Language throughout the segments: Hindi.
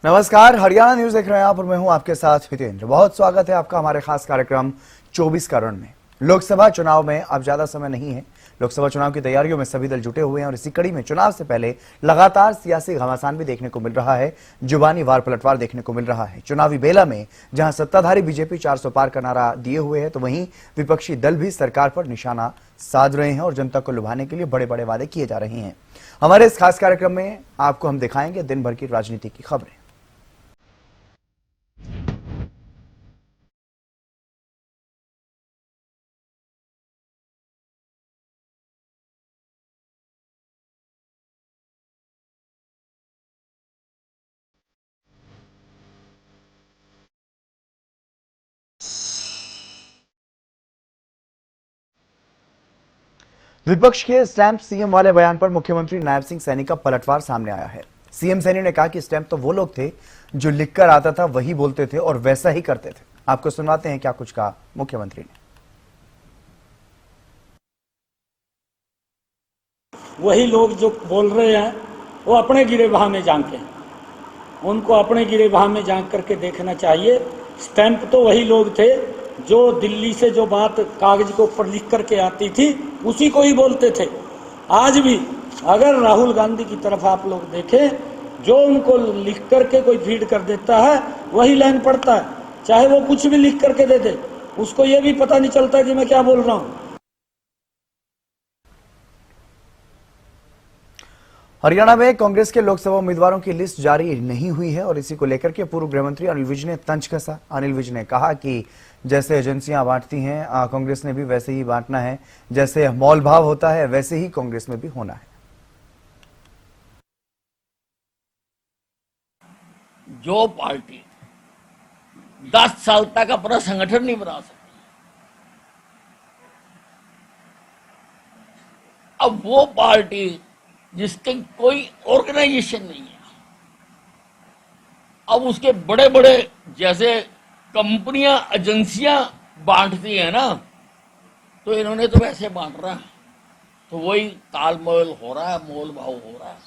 नमस्कार, हरियाणा न्यूज देख रहे हैं आप और मैं हूं आपके साथ हितेंद्र। बहुत स्वागत है आपका हमारे खास कार्यक्रम 24 का रण में। लोकसभा चुनाव में अब ज्यादा समय नहीं है। लोकसभा चुनाव की तैयारियों में सभी दल जुटे हुए हैं और इसी कड़ी में चुनाव से पहले लगातार सियासी घमासान भी देखने को मिल रहा है, जुबानी वार पलटवार देखने को मिल रहा है। चुनावी बेला में जहां सत्ताधारी बीजेपी 400 पार का नारा दिए हुए है, तो वहीं विपक्षी दल भी सरकार पर निशाना साध रहे हैं और जनता को लुभाने के लिए बड़े बड़े वादे किए जा रहे हैं। हमारे इस खास कार्यक्रम में आपको हम दिखाएंगे दिन भर की राजनीति की खबरें। विपक्ष के स्टैंप सीएम वाले बयान पर मुख्यमंत्री नायब सिंह सैनी का पलटवार सामने आया है। सीएम सैनी ने कहा कि स्टैंप तो वो लोग थे जो लिखकर आता था वही बोलते थे और वैसा ही करते थे। आपको सुनवाते हैं क्या कुछ कहा मुख्यमंत्री ने। वही लोग जो बोल रहे हैं वो अपने गिरेबान में झांके, उनको अपने गिरेबान में झांक करके देखना चाहिए। स्टैंप तो वही लोग थे जो दिल्ली से जो बात कागज के ऊपर लिख करके आती थी उसी को ही बोलते थे। आज भी अगर राहुल गांधी की तरफ आप लोग देखें, जो उनको लिख करके कोई फीड कर देता है वही लाइन पढ़ता है, चाहे वो कुछ भी लिख करके दे दे, उसको ये भी पता नहीं चलता कि मैं क्या बोल रहा हूँ। हरियाणा में कांग्रेस के लोकसभा उम्मीदवारों की लिस्ट जारी नहीं हुई है और इसी को लेकर के पूर्व गृह मंत्री अनिल विज ने तंज कसा। अनिल विज ने कहा कि जैसे एजेंसियां बांटती हैं, कांग्रेस ने भी वैसे ही बांटना है, जैसे मौल भाव होता है वैसे ही कांग्रेस में भी होना है। जो पार्टी 10 साल तक अपना संगठन नहीं बना सकती, अब वो पार्टी जिसके कोई ऑर्गेनाइजेशन नहीं है, अब उसके बड़े बड़े जैसे कंपनियां एजेंसियां बांटती है ना, तो इन्होंने तो वैसे बांट रहा है, तो वही तालमेल हो रहा है, मोल भाव हो रहा है।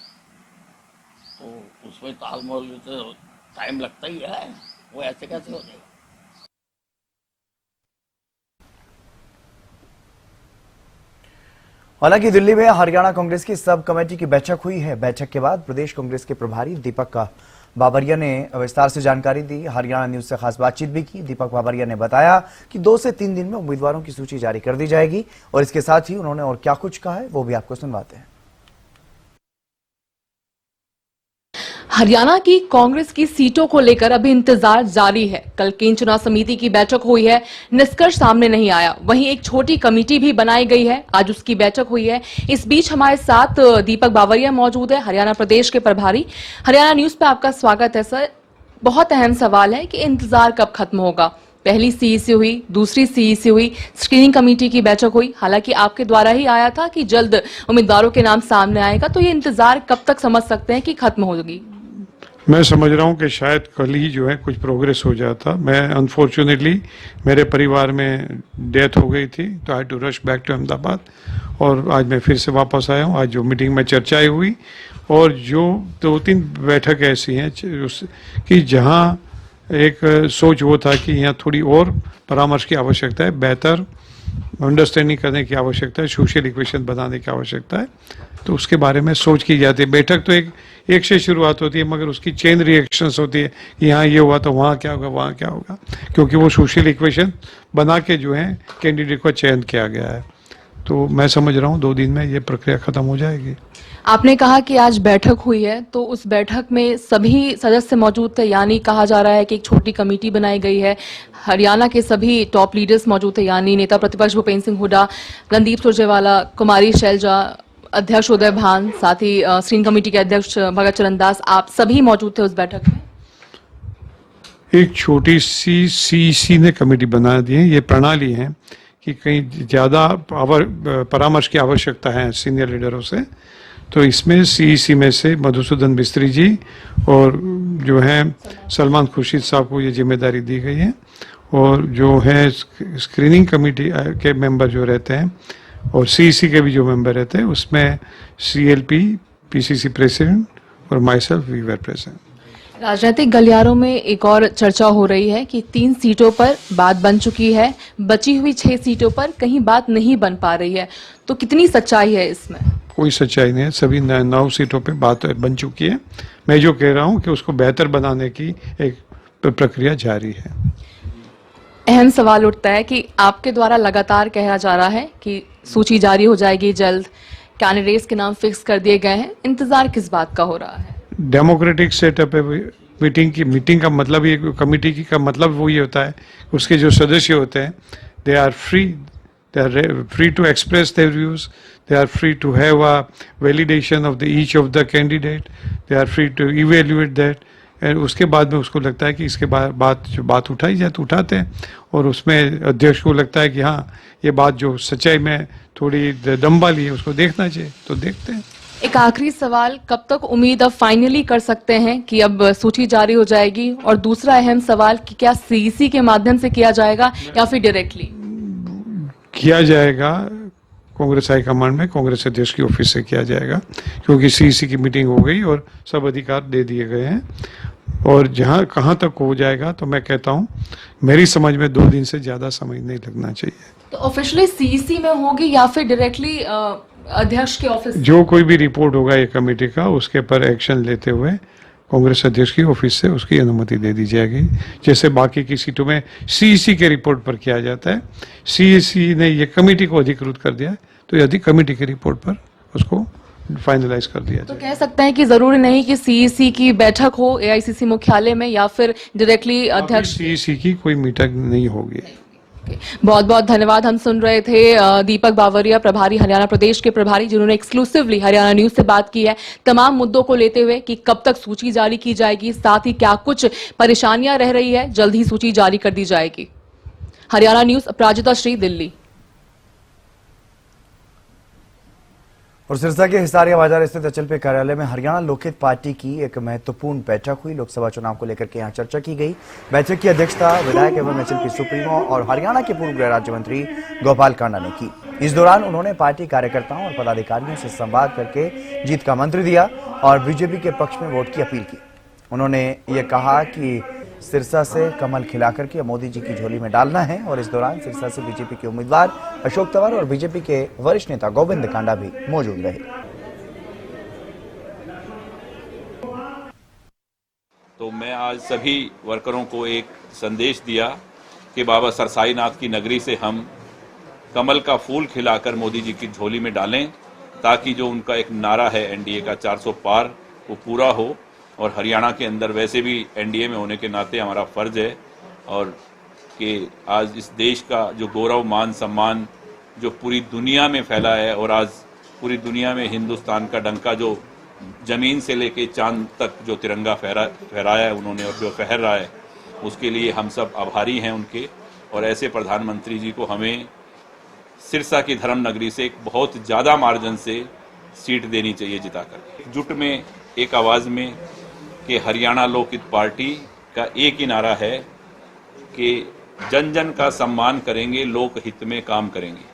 तो उसमें तालमेल तो टाइम लगता ही है, वो ऐसे कैसे हो जाएगा। हालांकि दिल्ली में हरियाणा कांग्रेस की सब कमेटी की बैठक हुई है। बैठक के बाद प्रदेश कांग्रेस के प्रभारी दीपक बाबरिया ने विस्तार से जानकारी दी। हरियाणा न्यूज से खास बातचीत भी की। दीपक बाबरिया ने बताया कि 2 से 3 दिन में उम्मीदवारों की सूची जारी कर दी जाएगी और इसके साथ ही उन्होंने और क्या कुछ कहा है वो भी आपको सुनवाते हैं। हरियाणा की कांग्रेस की सीटों को लेकर अभी इंतजार जारी है। कल केंद्रीय चुनाव समिति की बैठक हुई है, निष्कर्ष सामने नहीं आया। वहीं एक छोटी कमेटी भी बनाई गई है, आज उसकी बैठक हुई है। इस बीच हमारे साथ दीपक बाबरिया मौजूद है, हरियाणा प्रदेश के प्रभारी। हरियाणा न्यूज पे आपका स्वागत है सर। बहुत अहम सवाल है कि इंतजार कब खत्म होगा। पहली सीईसी हुई, दूसरी सीईसी हुई, स्क्रीनिंग कमेटी की बैठक हुई, हालांकि आपके द्वारा ही आया था कि जल्द उम्मीदवारों के नाम सामने आएगा, तो ये इंतजार कब तक समझ सकते हैं कि खत्म होगी? मैं समझ रहा हूँ कि शायद कल ही जो है कुछ प्रोग्रेस हो जाता। मैं अनफॉर्चुनेटली मेरे परिवार में डेथ हो गई थी, तो I to rush back to Ahmedabad और आज मैं फिर से वापस आया हूँ। आज जो मीटिंग में चर्चाएं हुई और जो 2-3 बैठक ऐसी हैं कि जहाँ एक सोच वो था कि यहाँ थोड़ी और परामर्श की आवश्यकता है, बेहतर अंडरस्टैंडिंग करने की आवश्यकता है, सोशल इक्वेशन बनाने की आवश्यकता है, तो उसके बारे में सोच की जाती है। बैठक तो एक से शुरुआत होती है, मगर उसकी चेन रिएक्शंस होती है कि यहाँ ये हुआ तो वहाँ क्या होगा, वहाँ क्या होगा, क्योंकि वो सोशल इक्वेशन बना के जो है कैंडिडेट का चयन किया गया है। तो मैं समझ रहा हूँ 2 दिन में ये प्रक्रिया खत्म हो जाएगी। आपने कहा कि आज बैठक हुई है, तो उस बैठक में सभी सदस्य मौजूद थे, यानी कहा जा रहा है कि एक छोटी कमेटी बनाई गई है। हरियाणा के सभी टॉप लीडर्स मौजूद थे, यानी नेता प्रतिपक्ष भूपेंद्र सिंह हुड्डा, रणदीप सुरजेवाला, कुमारी शैलजा, अध्यक्ष उदय भान, साथ ही स्क्रीनिंग कमेटी के अध्यक्ष भगत चरण दास, आप सभी मौजूद थे उस बैठक में। एक छोटी सी सीईसी ने कमेटी बना दी है। ये प्रणाली है कि कहीं ज़्यादा परामर्श की आवश्यकता है सीनियर लीडरों से, तो इसमें सीईसी में से मधुसूदन मिस्त्री जी और जो है सलमान खुर्शीद साहब को ये जिम्मेदारी दी गई है, और जो है स्क्रीनिंग कमेटी के मेंबर जो रहते हैं और सीईसी के भी जो मेंबर रहते हैं, उसमें सीएलपी, पीसीसी प्रेसिडेंट और myself we were present. राजनीतिक गलियारों में एक और चर्चा हो रही है कि 3 सीटों पर बात बन चुकी है, बची हुई 6 सीटों पर कहीं बात नहीं बन पा रही है, तो कितनी सच्चाई है इसमें? कोई सच्चाई नहीं है, सभी 9 सीटों पे बात बन चुकी है। मैं जो कह रहा हूँ कि उसको बेहतर बनाने की एक प्रक्रिया जारी है। अहम सवाल उठता है कि आपके द्वारा लगातार कहा जा रहा है कि सूची जारी हो जाएगी जल्द, कैंडिडेट्स के नाम फिक्स कर दिए गए हैं, इंतजार किस बात का हो रहा है? डेमोक्रेटिक सेटअप है। मीटिंग का मतलब ये, कमेटी की का मतलब वो ये होता है, उसके जो सदस्य होते हैं they are free to express their views, they are free to have a validation of the each of the candidate, they are free to evaluate that. And उसके बाद में उसको लगता है कि इसके बाद बात उठाई जाए तो उठाते हैं, और उसमें अध्यक्ष को लगता है कि हाँ ये बात जो सच्चाई में थोड़ी दम वाली है उसको देखना चाहिए, तो देखते हैं। एक आखिरी सवाल, कब तक उम्मीद अब फाइनली कर सकते हैं कि अब सूची जारी हो जाएगी? और दूसरा अहम सवाल कि क्या सीईसी के माध्यम से किया जाएगा या फिर डायरेक्टली किया जाएगा? कांग्रेस हाईकमांड में कांग्रेस अध्यक्ष की ऑफिस से किया जाएगा, क्योंकि सीईसी की मीटिंग हो गई और सब अधिकार दे दिए गए हैं। और जहां कहां तक हो जाएगा तो मैं कहता हूं मेरी समझ में 2 दिन से ज्यादा समय नहीं लगना चाहिए। तो ऑफिशियली सीईसी में होगी या फिर डायरेक्टली अध्यक्ष के ऑफिस? जो कोई भी रिपोर्ट होगा ये कमेटी का, उसके पर एक्शन लेते हुए कांग्रेस अध्यक्ष की ऑफिस से उसकी अनुमति दे दी जाएगी, जैसे बाकी की सीटों में सीईसी के रिपोर्ट पर किया जाता है। सीईसी ने ये कमेटी को अधिकृत कर दिया है, तो यदि कमेटी के रिपोर्ट पर उसको फाइनलाइज कर दिया तो जाए। कह सकते हैं कि जरूरी नहीं कि सीईसी की बैठक हो एआईसीसी मुख्यालय में या फिर डायरेक्टली अध्यक्ष। सीईसी की कोई मीटिंग नहीं होगी। बहुत बहुत धन्यवाद। हम सुन रहे थे दीपक बावरिया, प्रभारी हरियाणा प्रदेश के प्रभारी, जिन्होंने एक्सक्लूसिवली हरियाणा न्यूज से बात की है तमाम मुद्दों को लेते हुए कि कब तक सूची जारी की जाएगी, साथ ही क्या कुछ परेशानियां रह रही है, जल्द ही सूची जारी कर दी जाएगी। हरियाणा न्यूज, अपराजिता श्री, दिल्ली। और सिरसा के हिसारिया बाजार स्थित एचएलपी कार्यालय में हरियाणा लोकहित पार्टी की एक महत्वपूर्ण बैठक हुई। लोकसभा चुनाव को लेकर के यहां चर्चा की गई। बैठक की अध्यक्षता विधायक एवं एचएलपी सुप्रीमो और हरियाणा के पूर्व गृह राज्य मंत्री गोपाल कांडा ने की। इस दौरान उन्होंने पार्टी कार्यकर्ताओं और पदाधिकारियों से संवाद करके जीत का मंत्र दिया और बीजेपी के पक्ष में वोट की अपील की। उन्होंने ये कहा कि सिरसा से कमल खिलाकर के मोदी जी की झोली में डालना है और इस दौरान सिरसा से बीजेपी के उम्मीदवार अशोक तंवर और बीजेपी के वरिष्ठ नेता गोविंद कांडा भी मौजूद रहे। तो मैं आज सभी वर्करों को एक संदेश दिया कि बाबा सरसाईनाथ की नगरी से हम कमल का फूल खिलाकर मोदी जी की झोली में डालें, ताकि जो उनका एक नारा है एनडीए का 400 पार, वो पूरा हो। और हरियाणा के अंदर वैसे भी एनडीए में होने के नाते हमारा फर्ज है और कि आज इस देश का जो गौरव मान सम्मान जो पूरी दुनिया में फैला है, और आज पूरी दुनिया में हिंदुस्तान का डंका जो जमीन से लेके चांद तक जो तिरंगा फहराया है उन्होंने और जो फहर रहा है, उसके लिए हम सब आभारी हैं उनके। और ऐसे प्रधानमंत्री जी को हमें सिरसा की धर्म नगरी से एक बहुत ज़्यादा मार्जिन से सीट देनी चाहिए जिताकर। जुट में एक आवाज़ में कि हरियाणा लोकहित पार्टी का एक ही नारा है कि जन जन का सम्मान करेंगे, लोकहित में काम करेंगे।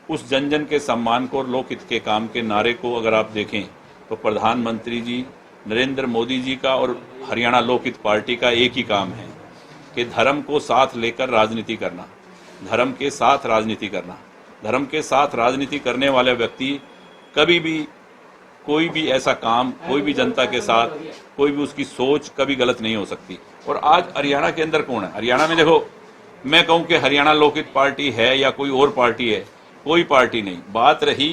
उस जन जन के सम्मान को और लोकहित के काम के नारे को अगर आप देखें तो प्रधानमंत्री जी नरेंद्र मोदी जी का और हरियाणा लोकहित पार्टी का एक ही काम है कि धर्म को साथ लेकर राजनीति करना, धर्म के साथ राजनीति करना। धर्म के साथ राजनीति करने वाले व्यक्ति कभी भी कोई भी ऐसा काम, कोई भी जनता के साथ कोई भी उसकी सोच कभी गलत नहीं हो सकती। और आज हरियाणा के अंदर कौन है? हरियाणा में देखो, मैं कहूं कि हरियाणा लोकहित पार्टी है या कोई और पार्टी है, कोई पार्टी नहीं। बात रही,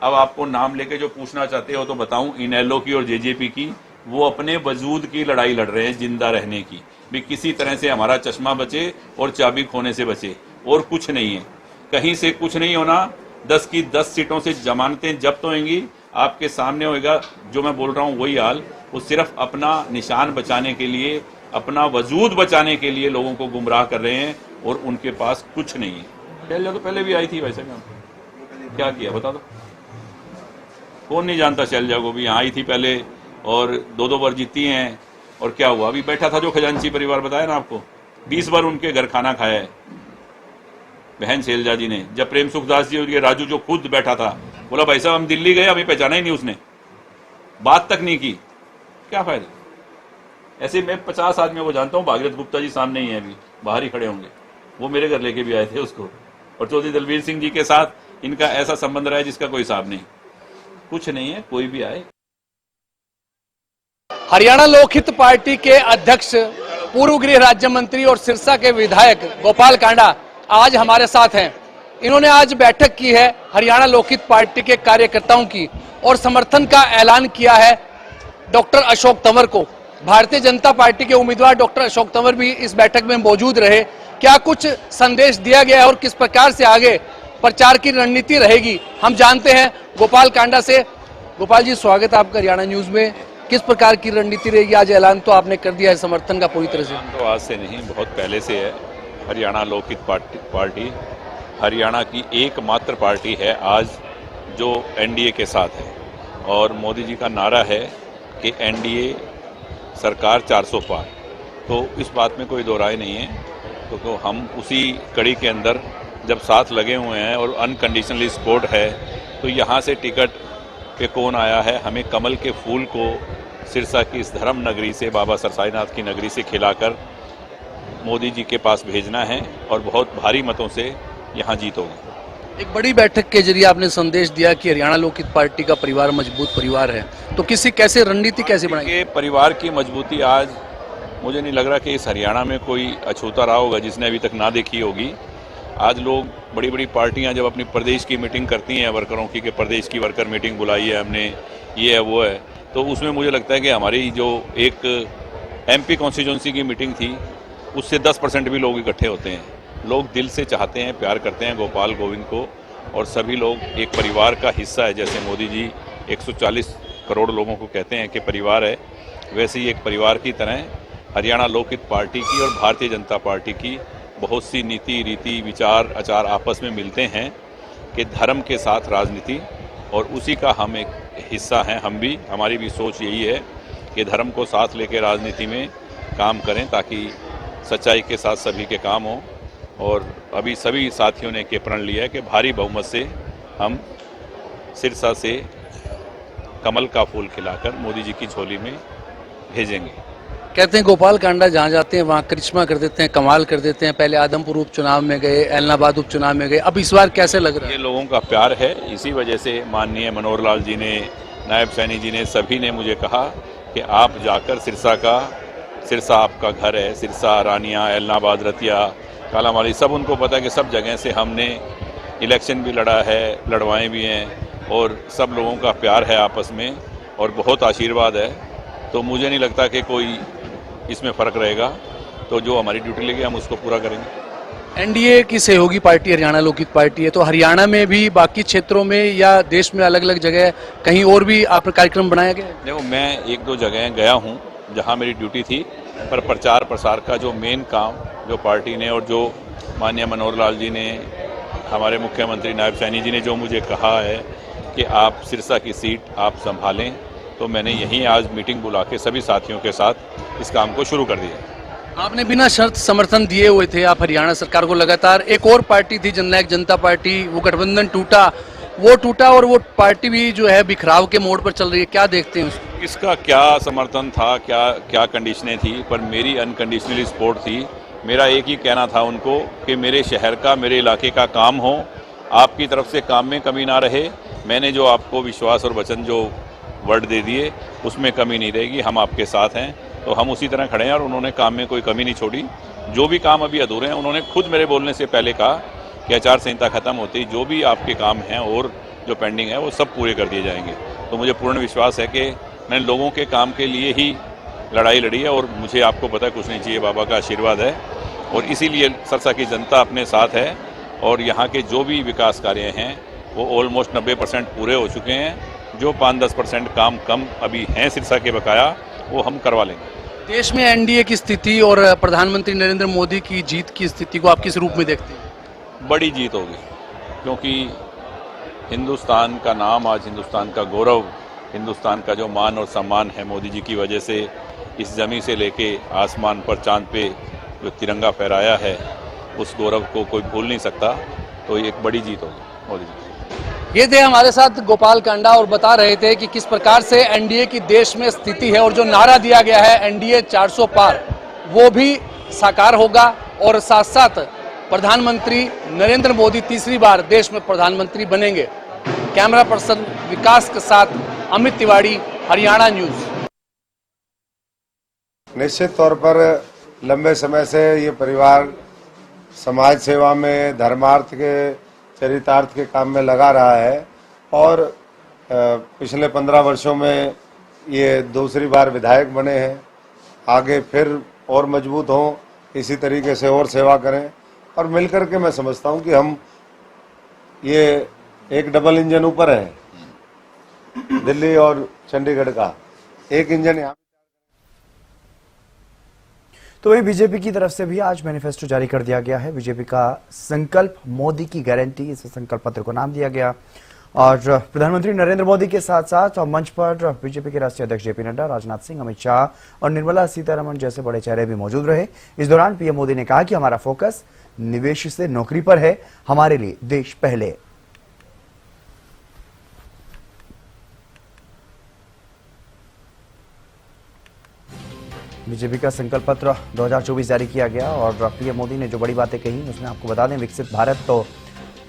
अब आपको नाम लेके जो पूछना चाहते हो तो बताऊं, इनेलो की और जेजेपी की, वो अपने वजूद की लड़ाई लड़ रहे हैं, जिंदा रहने की, भी किसी तरह से हमारा चश्मा बचे और चाबी खोने से बचे, और कुछ नहीं है। कहीं से कुछ नहीं होना। 10 की 10 सीटों से जमानतें जब्त होंगी, आपके सामने होएगा। जो मैं बोल रहा हूँ वही हाल। वो सिर्फ अपना निशान बचाने के लिए, अपना वजूद बचाने के लिए लोगों को गुमराह कर रहे हैं, और उनके पास कुछ नहीं है। शैलजा तो पहले भी आई थी, वैसे में क्या किया बता दो? कौन नहीं जानता शैलजा को? भी यहाँ आई थी पहले और 2-2 बार जीती हैं। और क्या हुआ? अभी बैठा था जो खजांची परिवार, बताया ना आपको, 20 बार उनके घर खाना खाया है बहन शैलजा जी ने। जब प्रेम सुखदास जी और राजू जो खुद बैठा था, बोला भाई साहब हम दिल्ली गए, हमें पहचाना ही नहीं, उसने बात तक नहीं की। क्या फायदा? ऐसे मैं 50 आदमियों को जानता हूँ, भागीरथ गुप्ता जी सामने ही हैं, अभी बाहर ही खड़े होंगे, वो मेरे घर लेके भी आए थे उसको। और चौधरी दलवीर सिंह जी के साथ इनका ऐसा संबंध रहा है जिसका कोई हिसाब नहीं। कुछ नहीं है, कोई भी आए। हरियाणा लोकहित पार्टी के अध्यक्ष पूर्व गृह राज्य मंत्री और सिरसा के विधायक गोपाल कांडा आज हमारे साथ हैं। इन्होंने आज बैठक की है हरियाणा लोकहित पार्टी के कार्यकर्ताओं की और समर्थन का ऐलान किया है डॉक्टर अशोक तंवर को। भारतीय जनता पार्टी के उम्मीदवार डॉक्टर अशोक तंवर भी इस बैठक में मौजूद रहे। क्या कुछ संदेश दिया गया है और किस प्रकार से आगे प्रचार की रणनीति रहेगी, हम जानते हैं गोपाल कांडा से। गोपाल जी, स्वागत है आपका हरियाणा न्यूज में। किस प्रकार की रणनीति रहेगी? आज ऐलान तो आपने कर दिया है समर्थन का पूरी तरह से। तो आज से नहीं, बहुत पहले से है। हरियाणा लोकहित पार्टी हरियाणा की एकमात्र पार्टी है आज जो एनडीए के साथ है, और मोदी जी का नारा है कि एनडीए सरकार 400 पार। तो इस बात में कोई दो राय नहीं है। तो हम उसी कड़ी के अंदर जब साथ लगे हुए हैं और अनकंडीशनली सपोर्ट है, तो यहाँ से टिकट पे कौन आया है, हमें कमल के फूल को सिरसा की इस धर्म नगरी से, बाबा सरसाईनाथ की नगरी से खिलाकर मोदी जी के पास भेजना है और बहुत भारी मतों से यहाँ जीत होगी। एक बड़ी बैठक के जरिए आपने संदेश दिया कि हरियाणा लोकहित पार्टी का परिवार मजबूत परिवार है, तो कैसे रणनीति कैसे बनाएंगे? परिवार की मजबूती आज मुझे नहीं लग रहा कि इस हरियाणा में कोई अछूता रहा होगा जिसने अभी तक ना देखी होगी। आज लोग, बड़ी बड़ी पार्टियां जब अपनी प्रदेश की मीटिंग करती हैं वर्करों की, कि प्रदेश की वर्कर मीटिंग बुलाई है हमने, ये है वो है, तो उसमें मुझे लगता है कि हमारी जो एक एमपी कॉन्स्टिट्यूंसी की मीटिंग थी उससे 10% भी लोग इकट्ठे होते हैं। लोग दिल से चाहते हैं, प्यार करते हैं गोपाल गोविंद को, और सभी लोग एक परिवार का हिस्सा है। जैसे मोदी जी 140 करोड़ लोगों को कहते हैं कि परिवार है, वैसे ही एक परिवार की तरह हरियाणा लोकहित पार्टी की और भारतीय जनता पार्टी की बहुत सी नीति, रीति, विचार, आचार आपस में मिलते हैं कि धर्म के साथ राजनीति, और उसी का हम एक हिस्सा हैं। हम भी, हमारी भी सोच यही है कि धर्म को साथ लेकर राजनीति में काम करें ताकि सच्चाई के साथ सभी के काम हों। और अभी सभी साथियों ने के प्रण लिया है कि भारी बहुमत से हम सिरसा से कमल का फूल खिलाकर मोदी जी की झोली में भेजेंगे। कहते हैं गोपाल कांडा जहाँ जाते हैं वहाँ करिश्मा कर देते हैं, कमाल कर देते हैं। पहले आदमपुर उपचुनाव में गए, एलनाबाद उपचुनाव में गए, अब इस बार कैसे लग रहा है? ये लोगों का प्यार है, इसी वजह से माननीय मनोहर लाल जी ने, नायब सैनी जी ने, सभी ने मुझे कहा कि आप जाकर सिरसा आपका घर है, सिरसा, रानिया, एलनाबाद, रतिया, कालामाली, सब उनको पता है कि सब जगह से हमने इलेक्शन भी लड़ा है, लड़वाएँ भी हैं, और सब लोगों का प्यार है आपस में और बहुत आशीर्वाद है। तो मुझे नहीं लगता कि कोई इसमें फ़र्क रहेगा। तो जो हमारी ड्यूटी लगी हम उसको पूरा करेंगे। एनडीए की सहयोगी पार्टी हरियाणा लोकहित पार्टी है, तो हरियाणा में भी बाकी क्षेत्रों में या देश में अलग अलग जगह कहीं और भी आप कार्यक्रम बनाया गया? देखो, मैं 1-2 जगह गया हूँ जहाँ मेरी ड्यूटी थी, पर प्रचार प्रसार का जो मेन काम जो पार्टी ने और जो माननीय मनोहर लाल जी ने, हमारे मुख्यमंत्री नायब सैनी जी ने जो मुझे कहा है कि आप सिरसा की सीट आप संभालें, तो मैंने यहीं आज मीटिंग बुला के सभी साथियों के साथ इस काम को शुरू कर दिया। आपने बिना शर्त समर्थन दिए हुए थे आप हरियाणा सरकार को लगातार। एक और पार्टी थी जननायक जनता पार्टी, वो गठबंधन टूटा और वो पार्टी भी जो है बिखराव के मोड़ पर चल रही है, क्या देखते हैं उसको? किसका क्या समर्थन था, क्या कंडीशनें थी, पर मेरी अनकंडीशनली सपोर्ट थी। मेरा एक ही कहना था उनको कि मेरे शहर का, मेरे इलाके का काम हो, आपकी तरफ से काम में कमी ना रहे। मैंने जो आपको विश्वास और वचन जो वर्ड दे दिए उसमें कमी नहीं रहेगी, हम आपके साथ हैं। तो हम उसी तरह खड़े हैं और उन्होंने काम में कोई कमी नहीं छोड़ी। जो भी काम अभी अधूरे हैं, उन्होंने खुद मेरे बोलने से पहले कहा कि आचार संहिता खत्म होते ही जो भी आपके काम हैं और जो पेंडिंग है वो सब पूरे कर दिए जाएंगे। तो मुझे पूर्ण विश्वास है कि मैंने लोगों के काम के लिए ही लड़ाई लड़ी है, और मुझे, आपको पता है, कुछ नहीं चाहिए, बाबा का आशीर्वाद है, और इसीलिए सिरसा की जनता अपने साथ है। और यहाँ के जो भी विकास कार्य हैं वो ऑलमोस्ट 90% पूरे हो चुके हैं। जो 5-10% काम कम अभी हैं सिरसा के बकाया, वो हम करवा लेंगे। देश में एनडीए की स्थिति और प्रधानमंत्री नरेंद्र मोदी की जीत की स्थिति को आप किस रूप में देखते हैं? बड़ी जीत होगी, क्योंकि हिंदुस्तान का नाम आज, हिंदुस्तान का गौरव, हिंदुस्तान का जो मान और सम्मान है मोदी जी की वजह से, इस जमी से लेके आसमान पर, चांद पे जो तिरंगा फहराया है, उस गौरव को कोई भूल नहीं सकता। तो ये एक बड़ी जीत होगी मोदी जी। ये थे हमारे साथ गोपाल कांडा और बता रहे थे कि किस प्रकार से एनडीए की देश में स्थिति है और जो नारा दिया गया है एनडीए 400 पार, वो भी साकार होगा और साथ साथ प्रधानमंत्री नरेंद्र मोदी तीसरी बार देश में प्रधानमंत्री बनेंगे। कैमरा पर्सन विकास के साथ अमित तिवारी, हरियाणा न्यूज। निश्चित तौर पर लंबे समय से ये परिवार समाज सेवा में, धर्मार्थ के, चरितार्थ के काम में लगा रहा है और पिछले 15 वर्षों में ये दूसरी बार विधायक बने हैं। आगे फिर और मजबूत हों, इसी तरीके से और सेवा करें और मिलकर के मैं समझता हूं कि हम ये एक डबल इंजन ऊपर है, दिल्ली और चंडीगढ़ का एक इंजन यहाँ। तो वहीं बीजेपी की तरफ से भी आज मैनिफेस्टो जारी कर दिया गया है। बीजेपी का संकल्प मोदी की गारंटी, इस संकल्प पत्र को नाम दिया गया और प्रधानमंत्री नरेंद्र मोदी के साथ साथ मंच पर बीजेपी के राष्ट्रीय अध्यक्ष जेपी नड्डा, राजनाथ सिंह, अमित शाह और निर्मला सीतारमण जैसे बड़े चेहरे भी मौजूद रहे। इस दौरान पीएम मोदी ने कहा कि हमारा फोकस निवेश से नौकरी पर है, हमारे लिए देश पहले। बीजेपी का संकल्प पत्र 2024 जारी किया गया और पीएम मोदी ने जो बड़ी बातें कही उसमें आपको बता दें, विकसित भारत तो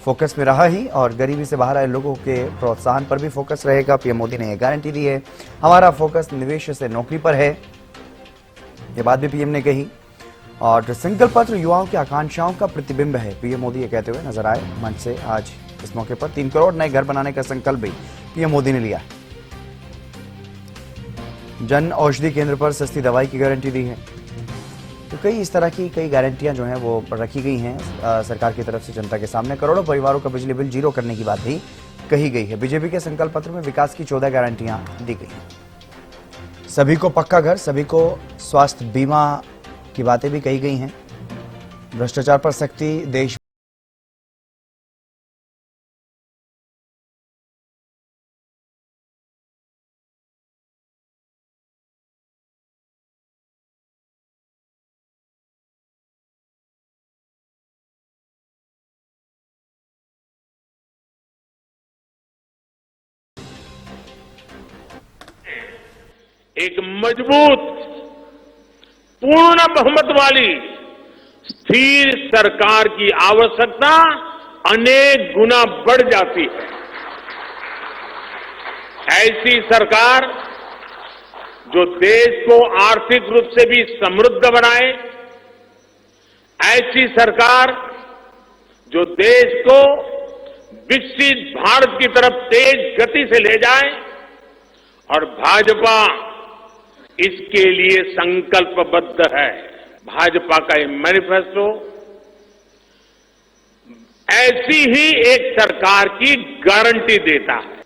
फोकस में रहा ही और गरीबी से बाहर आए लोगों के प्रोत्साहन पर भी फोकस रहेगा। पीएम मोदी ने यह गारंटी दी है, हमारा फोकस निवेश से नौकरी पर है, ये बात भी पीएम ने कही। और संकल्प पत्र युवाओं की आकांक्षाओं का प्रतिबिंब है, पीएम मोदी ये कहते हुए नजर आए मंच से। आज इस मौके पर 3 करोड़ नए घर बनाने का संकल्प भी पीएम मोदी ने लिया। जन औषधि केंद्र पर सस्ती दवाई की गारंटी दी है। तो कई इस तरह की कई गारंटियां जो हैं वो रखी गई हैं सरकार की तरफ से जनता के सामने। करोड़ों परिवारों का बिजली बिल जीरो करने की बात भी कही गई है। बीजेपी के संकल्प पत्र में विकास की 14 गारंटियां दी गई हैं। सभी को पक्का घर, सभी को स्वास्थ्य बीमा की बातें भी कही गई हैं। भ्रष्टाचार पर सख्ती, देश एक मजबूत, पूर्ण बहुमत वाली स्थिर सरकार की आवश्यकता अनेक गुना बढ़ जाती है। ऐसी सरकार जो देश को आर्थिक रूप से भी समृद्ध बनाए, ऐसी सरकार जो देश को विकसित भारत की तरफ तेज गति से ले जाए और भाजपा इसके लिए संकल्पबद्ध है। भाजपा का ये मैनिफेस्टो ऐसी ही एक सरकार की गारंटी देता है।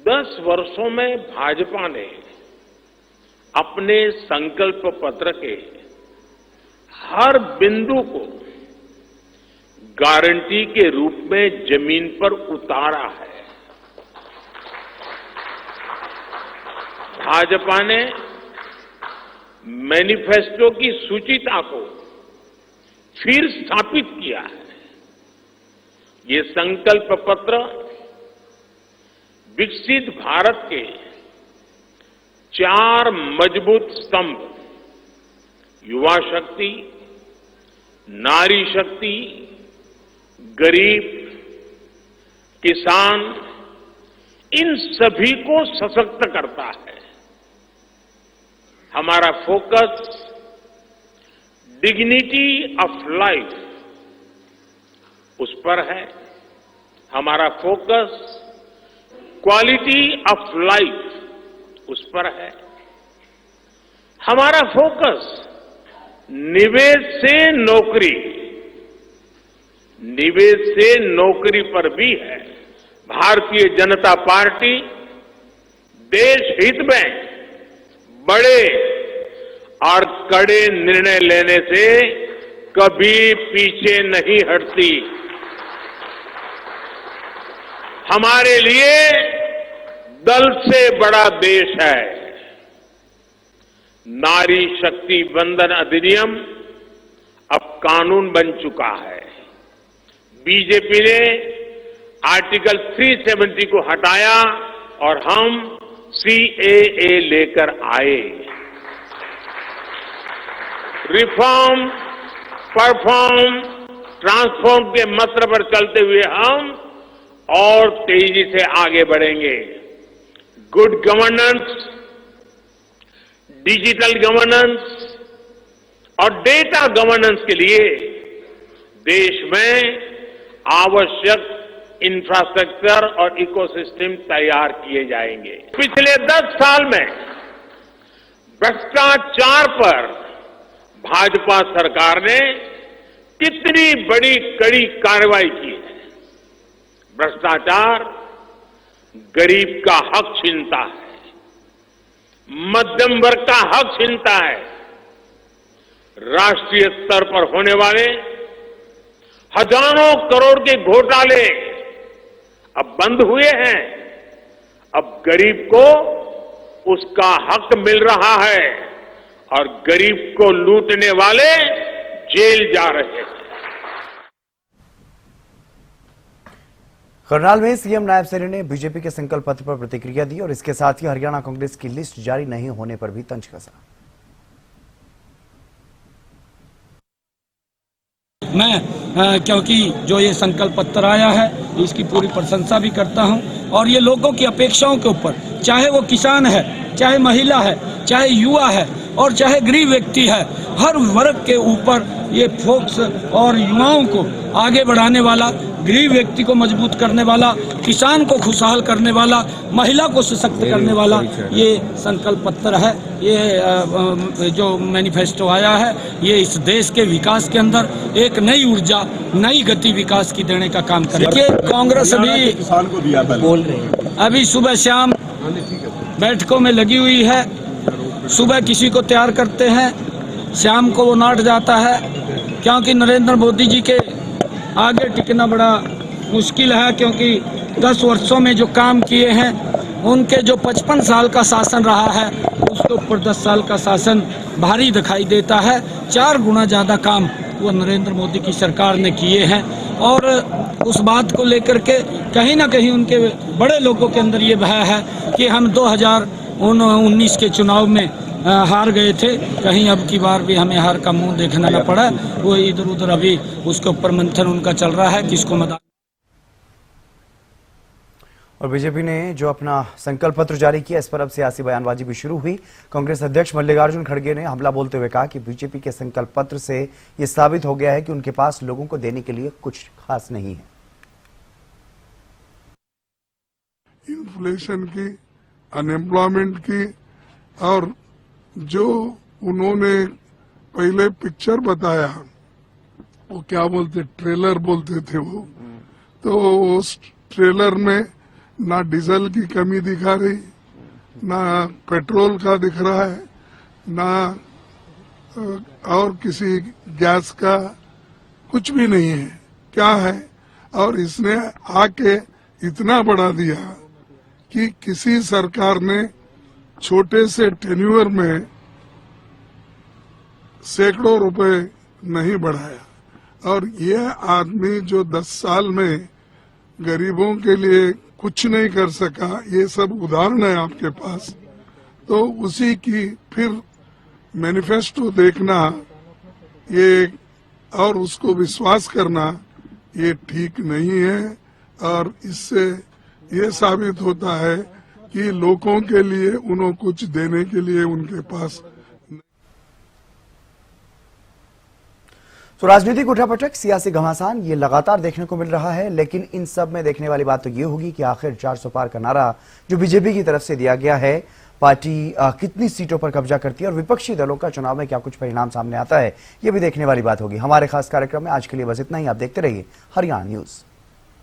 10 वर्षों में भाजपा ने अपने संकल्प पत्र के हर बिंदु को गारंटी के रूप में जमीन पर उतारा है। भाजपा ने मैनिफेस्टो की सूचिता को फिर स्थापित किया है। ये संकल्प पत्र विकसित भारत के 4 मजबूत स्तंभ, युवा शक्ति, नारी शक्ति, गरीब, किसान, इन सभी को सशक्त करता है। हमारा फोकस डिग्निटी ऑफ लाइफ उस पर है। हमारा फोकस क्वालिटी ऑफ लाइफ उस पर है। हमारा फोकस निवेश से नौकरी, निवेश से नौकरी पर भी है। भारतीय जनता पार्टी देश हित में बड़े और कड़े निर्णय लेने से कभी पीछे नहीं हटती। हमारे लिए दल से बड़ा देश है। नारी शक्ति वंदन अधिनियम अब कानून बन चुका है। बीजेपी ने आर्टिकल 370 को हटाया और हम CAA लेकर आए। रिफॉर्म, परफॉर्म, ट्रांसफॉर्म के मंत्र पर चलते हुए हम और तेजी से आगे बढ़ेंगे। गुड गवर्नेंस, डिजिटल गवर्नेंस और डेटा गवर्नेंस के लिए देश में आवश्यक इंफ्रास्ट्रक्चर और इकोसिस्टम तैयार किए जाएंगे। पिछले 10 साल में भ्रष्टाचार पर भाजपा सरकार ने कितनी बड़ी कड़ी कार्रवाई की है। भ्रष्टाचार गरीब का हक छीनता है, मध्यम वर्ग का हक छीनता है। राष्ट्रीय स्तर पर होने वाले हजारों करोड़ के घोटाले अब बंद हुए हैं। अब गरीब को उसका हक मिल रहा है और गरीब को लूटने वाले जेल जा रहे हैं। करनाल में सीएम नायब सैनी ने बीजेपी के संकल्प पत्र पर प्रतिक्रिया दी और इसके साथ ही हरियाणा कांग्रेस की लिस्ट जारी नहीं होने पर भी तंज कसा। मैं क्योंकि जो ये संकल्प पत्र आया है इसकी पूरी प्रशंसा भी करता हूं और ये लोगों की अपेक्षाओं के ऊपर, चाहे वो किसान है, चाहे महिला है, चाहे युवा है और चाहे गरीब व्यक्ति है, हर वर्ग के ऊपर ये फोकस और युवाओं को आगे बढ़ाने वाला, गरीब व्यक्ति को मजबूत करने वाला, किसान को खुशहाल करने वाला, महिला को सशक्त करने वाला ये संकल्प पत्र है। ये जो मैनिफेस्टो आया है ये इस देश के विकास के अंदर एक नई ऊर्जा, नई गति विकास की देने का काम करेगी। कांग्रेस अभी किसान को दिया बोल रहे हैं, अभी सुबह शाम बैठकों में लगी हुई है। सुबह किसी को तैयार करते हैं, शाम को वो नाट जाता है, क्योंकि नरेंद्र मोदी जी के आगे टिकना बड़ा मुश्किल है। क्योंकि 10 वर्षों में जो काम किए हैं, उनके जो 55 साल का शासन रहा है उसके ऊपर 10 साल का शासन भारी दिखाई देता है। 4 गुना ज़्यादा काम वो नरेंद्र मोदी की सरकार ने किए हैं और उस बात को लेकर के कहीं ना कहीं उनके बड़े लोगों के अंदर ये भय है कि हम 2019 के चुनाव में हार गए थे, कहीं अब की बार भी हमें हार का मुंह देखना न पड़ा। वो इधर उधर अभी उसके ऊपर मंथन उनका चल रहा है किसको मदद। और बीजेपी ने जो अपना संकल्प पत्र जारी किया, इस पर अब सियासी बयानबाजी भी शुरू हुई। कांग्रेस अध्यक्ष मल्लिकार्जुन खड़गे ने हमला बोलते हुए कहा कि बीजेपी के संकल्प पत्र से ये साबित हो गया है कि उनके पास लोगों को देने के लिए कुछ खास नहीं है। इन्फ्लेशन की, अनएम्प्लॉयमेंट की और जो उन्होंने पहले पिक्चर बताया, वो क्या बोलते, ट्रेलर बोलते थे वो, तो उस ट्रेलर में ना डीजल की कमी दिखा रही, ना पेट्रोल का दिख रहा है, ना और किसी गैस का कुछ भी नहीं है। क्या है? और इसने आके इतना बढ़ा दिया कि किसी सरकार ने छोटे से टेन्यूअर में सैकड़ों रुपए नहीं बढ़ाया। और ये आदमी जो 10 साल में गरीबों के लिए कुछ नहीं कर सका, ये सब उदाहरण है आपके पास। तो उसी की फिर मैनिफेस्टो देखना ये और उसको विश्वास करना ये ठीक नहीं है। और इससे ये साबित होता है कि लोगों के लिए उन्हें कुछ देने के लिए उनके पास। तो राजनीतिक उठापटक, सियासी घमासान ये लगातार देखने को मिल रहा है, लेकिन इन सब में देखने वाली बात तो ये होगी कि आखिर 400 पार का नारा जो बीजेपी की तरफ से दिया गया है, पार्टी कितनी सीटों पर कब्जा करती है और विपक्षी दलों का चुनाव में क्या कुछ परिणाम सामने आता है, ये भी देखने वाली बात होगी। हमारे खास कार्यक्रम में आज के लिए बस इतना ही। आप देखते रहिए हरियाणा न्यूज।